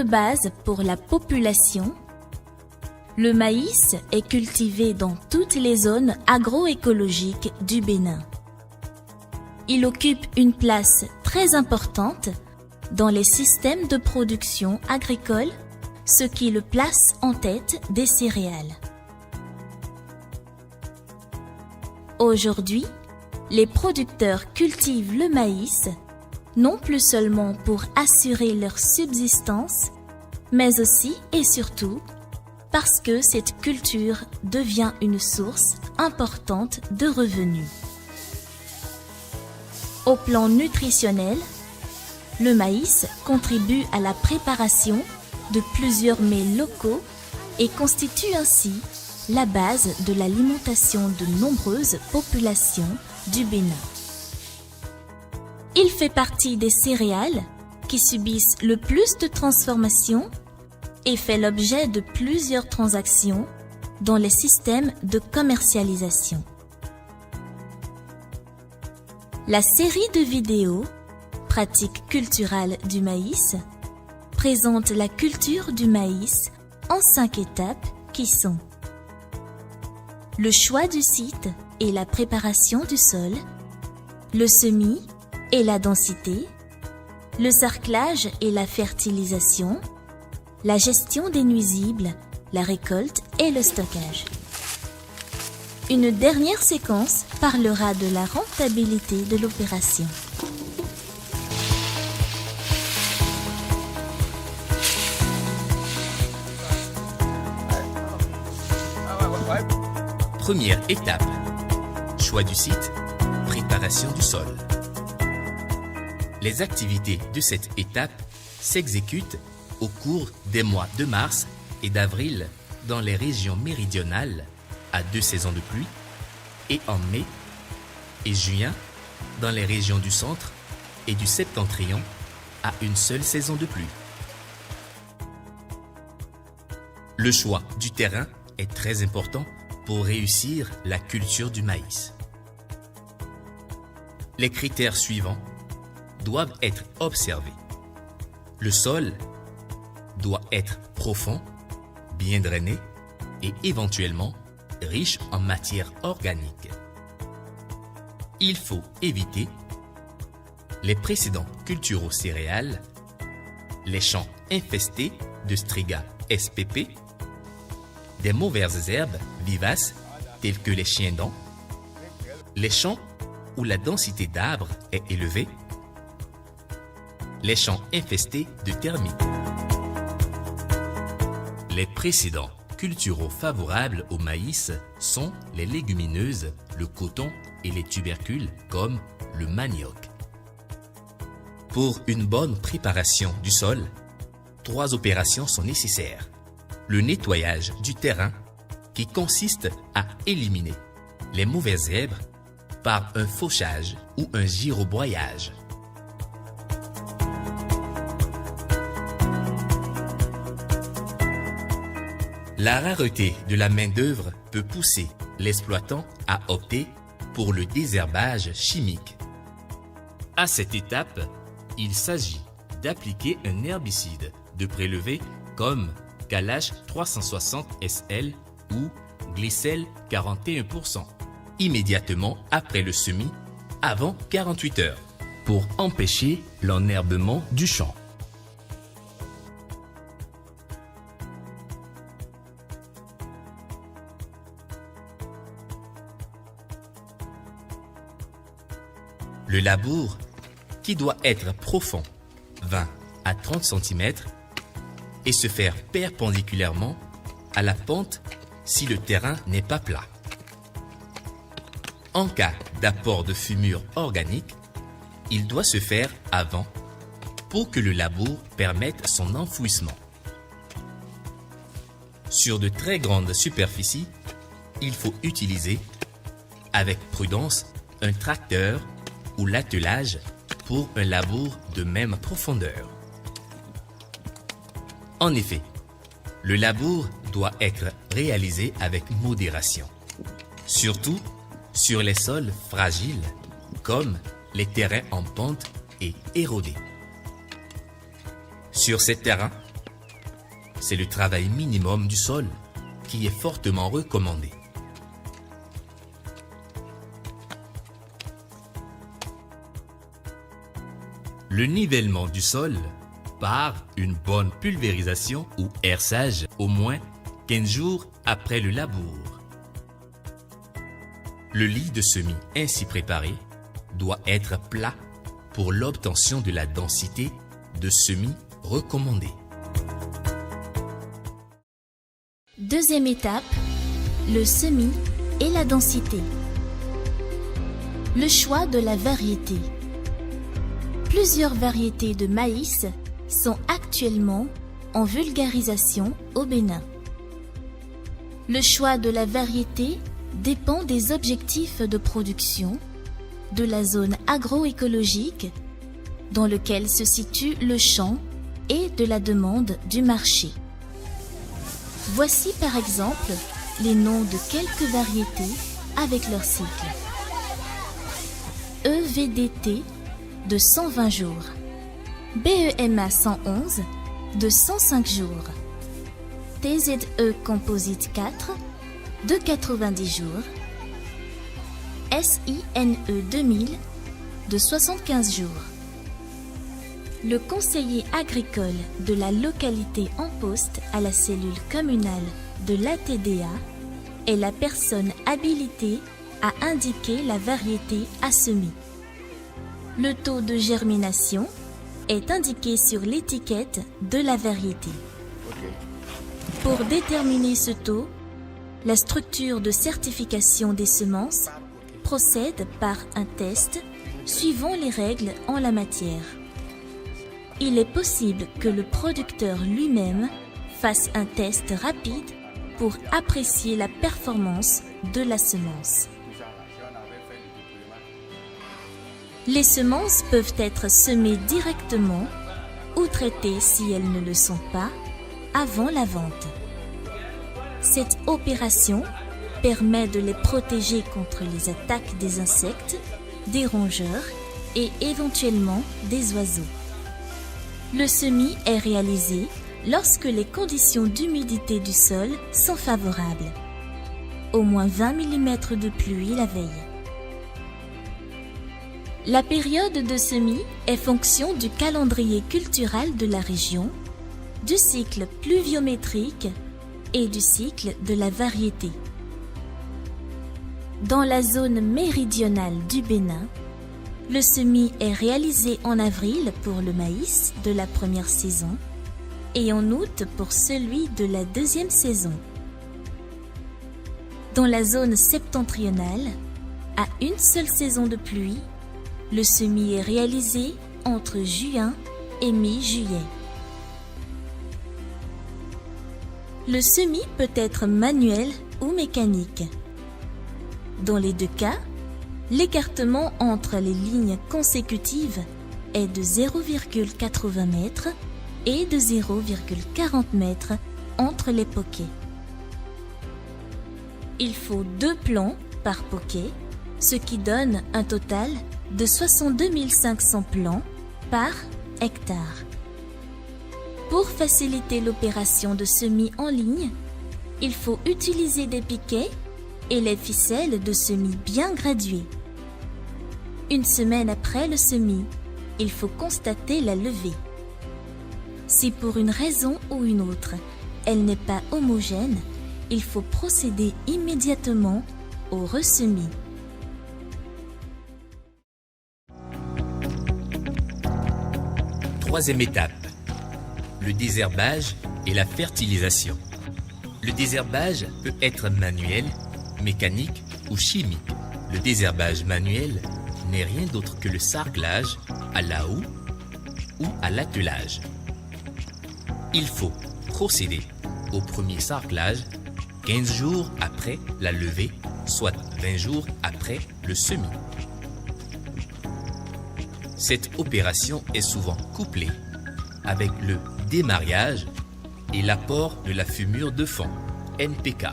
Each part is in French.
de base pour la population, le maïs est cultivé dans toutes les zones agroécologiques du Bénin. Il occupe une place très importante dans les systèmes de production agricole, ce qui le place en tête des céréales. Aujourd'hui, les producteurs cultivent le maïs non plus seulement pour assurer leur subsistance, mais aussi et surtout parce que cette culture devient une source importante de revenus. Au plan nutritionnel, le maïs contribue à la préparation de plusieurs mets locaux et constitue ainsi la base de l'alimentation de nombreuses populations du Bénin. Il fait partie des céréales qui subissent le plus de transformations et fait l'objet de plusieurs transactions dans les systèmes de commercialisation. La série de vidéos Pratiques culturales du maïs présente la culture du maïs en 5 étapes qui sont le choix du site et la préparation du sol, le semis et la densité, le sarclage et la fertilisation, la gestion des nuisibles, la récolte et le stockage. Une dernière séquence parlera de la rentabilité de l'opération. Première étape, choix du site, préparation du sol. Les activités de cette étape s'exécutent au cours des mois de mars et d'avril dans les régions méridionales à 2 saisons de pluie et en mai et juin dans les régions du centre et du septentrion à une seule saison de pluie. Le choix du terrain est très important pour réussir la culture du maïs. Les critères suivants doivent être observés. Le sol doit être profond, bien drainé et éventuellement riche en matière organique. Il faut éviter les précédents culturo-céréales, les champs infestés de Striga spp, des mauvaises herbes vivaces telles que les chiens-dents, les champs où la densité d'arbres est élevée, les champs infestés de termites. Les précédents culturaux favorables au maïs sont les légumineuses, le coton et les tubercules comme le manioc. Pour une bonne préparation du sol, 3 opérations sont nécessaires. Le nettoyage du terrain qui consiste à éliminer les mauvaises herbes par un fauchage ou un girobroyage. La rareté de la main-d'œuvre peut pousser l'exploitant à opter pour le désherbage chimique. À cette étape, il s'agit d'appliquer un herbicide de prélevé comme Kalash 360 SL ou Glycel 41% immédiatement après le semis, avant 48 heures, pour empêcher l'enherbement du champ. Le labour, qui doit être profond, 20 à 30 cm, et se faire perpendiculairement à la pente si le terrain n'est pas plat. En cas d'apport de fumure organique, il doit se faire avant pour que le labour permette son enfouissement. Sur de très grandes superficies, il faut utiliser avec prudence un tracteur ou l'attelage pour un labour de même profondeur. En effet, le labour doit être réalisé avec modération, surtout sur les sols fragiles comme les terrains en pente et érodés. Sur ces terrains, c'est le travail minimum du sol qui est fortement recommandé. Le nivellement du sol par une bonne pulvérisation ou herçage au moins 15 jours après le labour. Le lit de semis ainsi préparé doit être plat pour l'obtention de la densité de semis recommandée. Deuxième étape, le semis et la densité. Le choix de la variété. Plusieurs variétés de maïs sont actuellement en vulgarisation au Bénin. Le choix de la variété dépend des objectifs de production, de la zone agroécologique dans laquelle se situe le champ et de la demande du marché. Voici par exemple les noms de quelques variétés avec leur cycle. EVDT de 120 jours, BEMA 111 de 105 jours, TZE Composite 4 de 90 jours, SINE 2000 de 75 jours. Le conseiller agricole de la localité en poste à la cellule communale de l'ATDA est la personne habilitée à indiquer la variété à semer. Le taux de germination est indiqué sur l'étiquette de la variété. Pour déterminer ce taux, la structure de certification des semences procède par un test suivant les règles en la matière. Il est possible que le producteur lui-même fasse un test rapide pour apprécier la performance de la semence. Les semences peuvent être semées directement ou traitées si elles ne le sont pas avant la vente. Cette opération permet de les protéger contre les attaques des insectes, des rongeurs et éventuellement des oiseaux. Le semis est réalisé lorsque les conditions d'humidité du sol sont favorables. Au moins 20 mm de pluie la veille. La période de semis est fonction du calendrier cultural de la région, du cycle pluviométrique et du cycle de la variété. Dans la zone méridionale du Bénin, le semis est réalisé en avril pour le maïs de la première saison et en août pour celui de la deuxième saison. Dans la zone septentrionale, à une seule saison de pluie, le semis est réalisé entre juin et mi-juillet. Le semis peut être manuel ou mécanique. Dans les deux cas, l'écartement entre les lignes consécutives est de 0,80 m et de 0,40 m entre les poquets. Il faut 2 plants par poquet, ce qui donne un total de 62 500 plants par hectare. Pour faciliter l'opération de semis en ligne, il faut utiliser des piquets et les ficelles de semis bien graduées. Une semaine après le semis, il faut constater la levée. Si pour une raison ou une autre, elle n'est pas homogène, il faut procéder immédiatement au ressemis. Troisième étape, le désherbage et la fertilisation. Le désherbage peut être manuel, mécanique ou chimique. Le désherbage manuel n'est rien d'autre que le sarclage à la houe ou à l'attelage. Il faut procéder au premier sarclage 15 jours après la levée, soit 20 jours après le semis. Cette opération est souvent couplée avec le démariage et l'apport de la fumure de fond, NPK.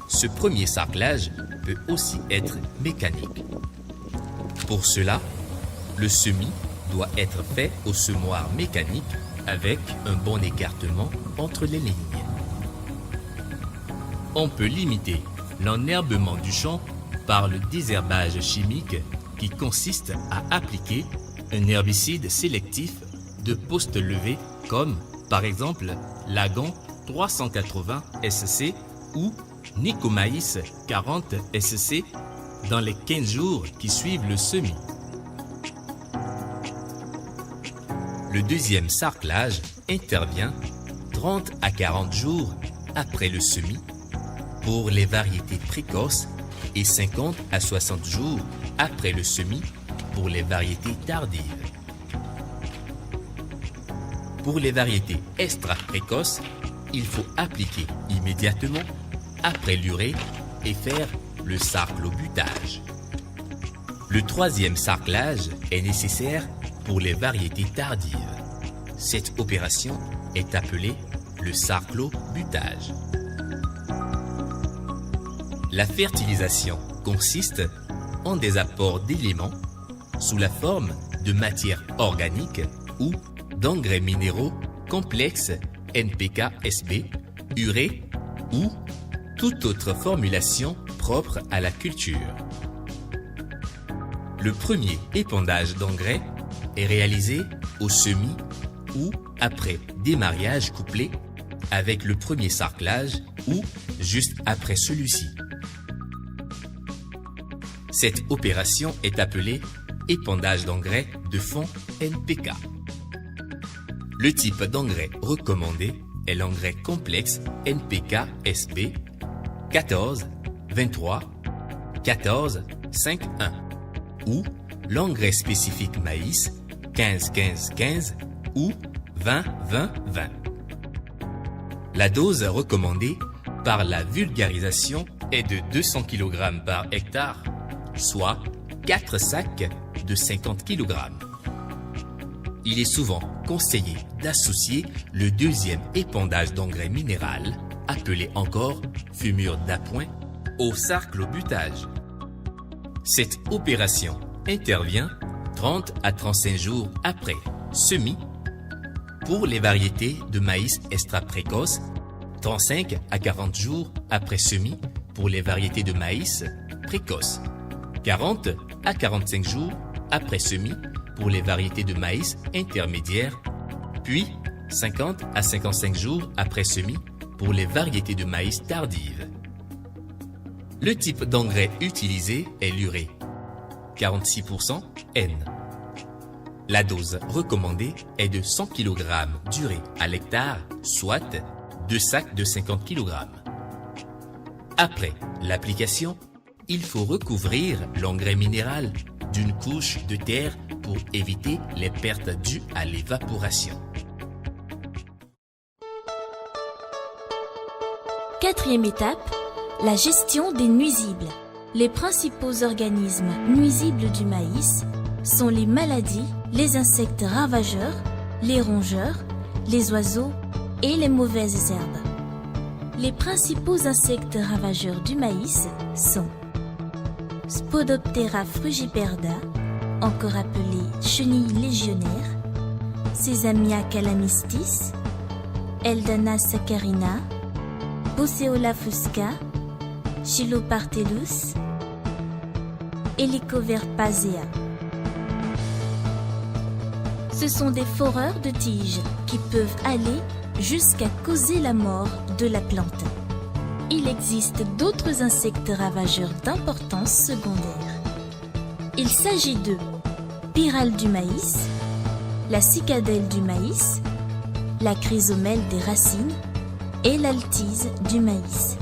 Ce premier sarclage peut aussi être mécanique. Pour cela, le semis doit être fait au semoir mécanique avec un bon écartement entre les lignes. On peut limiter l'enherbement du champ par le désherbage chimique qui consiste à appliquer un herbicide sélectif de poste levé comme par exemple Lagon 380 SC ou Nicomaïs 40 SC dans les 15 jours qui suivent le semis. Le deuxième sarclage intervient 30 à 40 jours après le semis pour les variétés précoces et 50 à 60 jours après le semis pour les variétés tardives. Pour les variétés extra-précoces, il faut appliquer immédiatement après l'urée et faire le sarclobutage. Le troisième sarclage est nécessaire pour les variétés tardives. Cette opération est appelée le sarclobutage. La fertilisation consiste en des apports d'éléments sous la forme de matière organique ou d'engrais minéraux complexes NPK-SB, urée ou toute autre formulation propre à la culture. Le premier épandage d'engrais est réalisé au semis ou après démarrage couplé avec le premier sarclage ou juste après celui-ci. Cette opération est appelée épandage d'engrais de fond NPK. Le type d'engrais recommandé est l'engrais complexe NPK-SB 14, 23, 14, 5, 1 ou l'engrais spécifique maïs 15, 15, 15 ou 20, 20, 20. La dose recommandée par la vulgarisation est de 200 kg par hectare, soit 4 sacs de 50 kg. Il est souvent conseillé d'associer le deuxième épandage d'engrais minéral, appelé encore fumure d'appoint, au sarclobutage. Cette opération intervient 30 à 35 jours après semis pour les variétés de maïs extra précoces, 35 à 40 jours après semis pour les variétés de maïs précoces, 40 à 45 jours après semis pour les variétés de maïs intermédiaires, puis 50 à 55 jours après semis pour les variétés de maïs tardives. Le type d'engrais utilisé est l'urée, 46% N. La dose recommandée est de 100 kg d'urée à l'hectare, soit 2 sacs de 50 kg. Après l'application, il faut recouvrir l'engrais minéral d'une couche de terre pour éviter les pertes dues à l'évaporation. Quatrième étape, la gestion des nuisibles. Les principaux organismes nuisibles du maïs sont les maladies, les insectes ravageurs, les rongeurs, les oiseaux et les mauvaises herbes. Les principaux insectes ravageurs du maïs sont Spodoptera frugiperda, encore appelée chenille légionnaire, Sesamia calamistis, Eldana saccharina, Bosseola fusca, Chilopartellus, Helicoverpasea. Ce sont des foreurs de tiges qui peuvent aller jusqu'à causer la mort de la plante. Il existe d'autres insectes ravageurs d'importance secondaire. Il s'agit de pyrale du maïs, la cicadelle du maïs, la chrysomelle des racines et l'altise du maïs.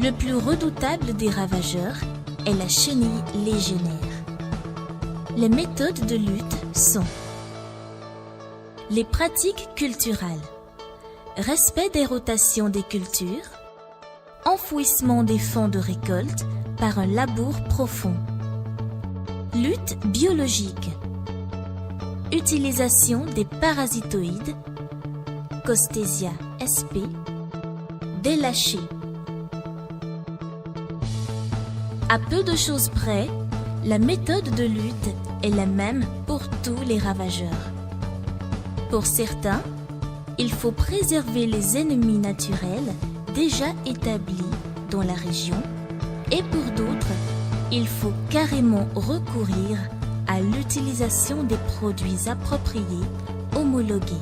Le plus redoutable des ravageurs est la chenille légionnaire. Les méthodes de lutte sont les pratiques culturales, respect des rotations des cultures, enfouissement des fonds de récolte par un labour profond, lutte biologique, utilisation des parasitoïdes, Costesia sp, délâchés. À peu de choses près, la méthode de lutte est la même pour tous les ravageurs. Pour certains, il faut préserver les ennemis naturels déjà établis dans la région et pour d'autres, il faut carrément recourir à l'utilisation des produits appropriés homologués.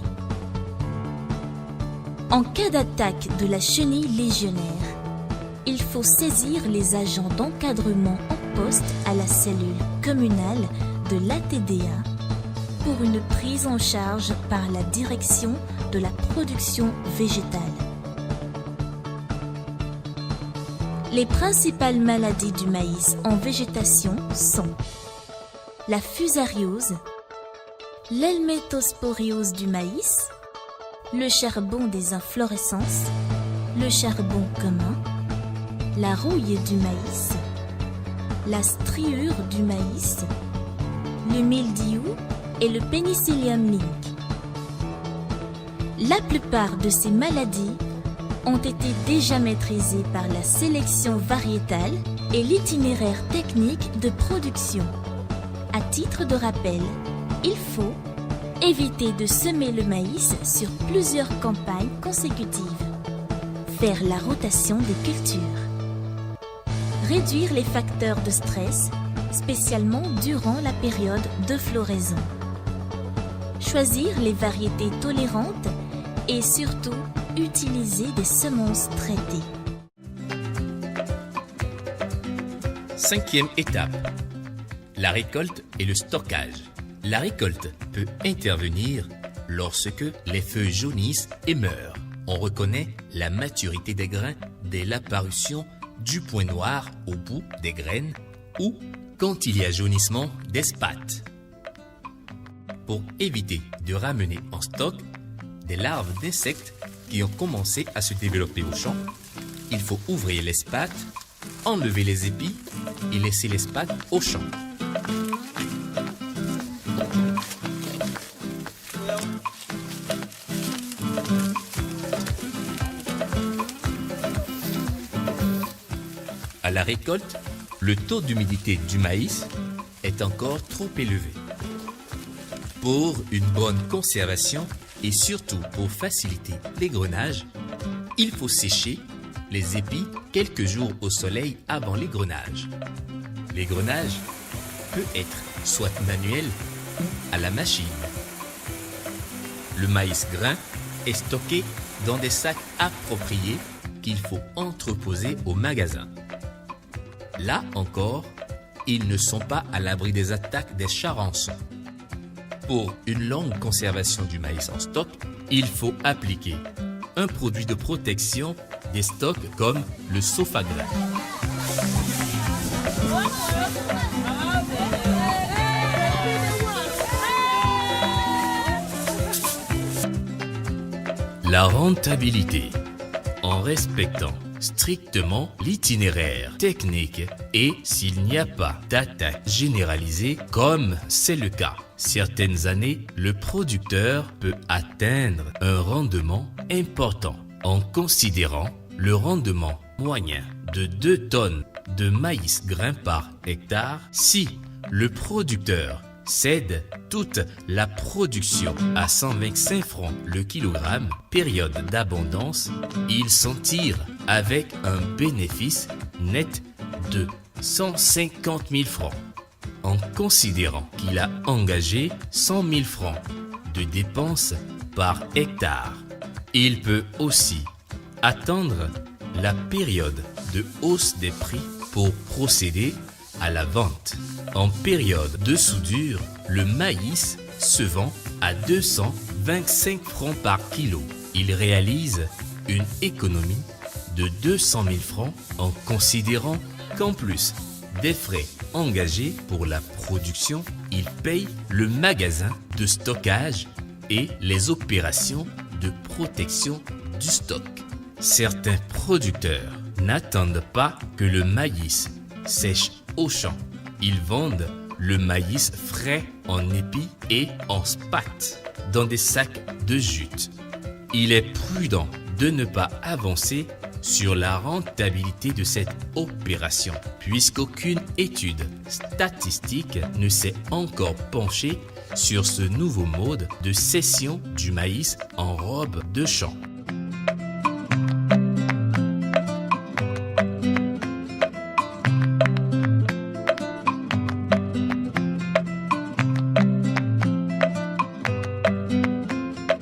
En cas d'attaque de la chenille légionnaire, il faut saisir les agents d'encadrement en poste à la cellule communale de l'ATDA pour une prise en charge par la direction de la production végétale. Les principales maladies du maïs en végétation sont la fusariose, l'helmétosporiose du maïs, le charbon des inflorescences, le charbon commun, la rouille du maïs, la striure du maïs, le mildiou et le Penicillium link. La plupart de ces maladies ont été déjà maîtrisées par la sélection variétale et l'itinéraire technique de production. À titre de rappel, il faut éviter de semer le maïs sur plusieurs campagnes consécutives, faire la rotation des cultures, réduire les facteurs de stress, spécialement durant la période de floraison, choisir les variétés tolérantes et surtout utiliser des semences traitées. 5e étape, la récolte et le stockage. La récolte peut intervenir lorsque les feuilles jaunissent et meurent. On reconnaît la maturité des grains dès l'apparition du point noir au bout des graines ou quand il y a jaunissement des spates. Pour éviter de ramener en stock des larves d'insectes qui ont commencé à se développer au champ, il faut ouvrir les spates, enlever les épis et laisser les spates au champ. À la récolte, le taux d'humidité du maïs est encore trop élevé. Pour une bonne conservation et surtout pour faciliter l'égrenage, il faut sécher les épis quelques jours au soleil avant l'égrenage. L'égrenage peut être soit manuel ou à la machine. Le maïs grain est stocké dans des sacs appropriés qu'il faut entreposer au magasin. Là encore, ils ne sont pas à l'abri des attaques des charançons. Pour une longue conservation du maïs en stock, il faut appliquer un produit de protection des stocks comme le Sofagrin. La rentabilité, en respectant strictement l'itinéraire technique et s'il n'y a pas d'attaque généralisée comme c'est le cas. Certaines années, le producteur peut atteindre un rendement important en considérant le rendement moyen de 2 tonnes de maïs grain par hectare si le producteur cède toute la production à 125 francs le kilogramme, période d'abondance, il s'en tire avec un bénéfice net de 150 000 francs. En considérant qu'il a engagé 100 000 francs de dépenses par hectare, il peut aussi attendre la période de hausse des prix pour procéder à la vente. En période de soudure, le maïs se vend à 225 francs par kilo. Il réalise une économie de 200 000 francs en considérant qu'en plus des frais engagés pour la production, il paye le magasin de stockage et les opérations de protection du stock. Certains producteurs n'attendent pas que le maïs sèche au champ. Ils vendent le maïs frais en épis et en spates dans des sacs de jute. Il est prudent de ne pas avancer sur la rentabilité de cette opération, puisqu'aucune étude statistique ne s'est encore penchée sur ce nouveau mode de session du maïs en robe de champ.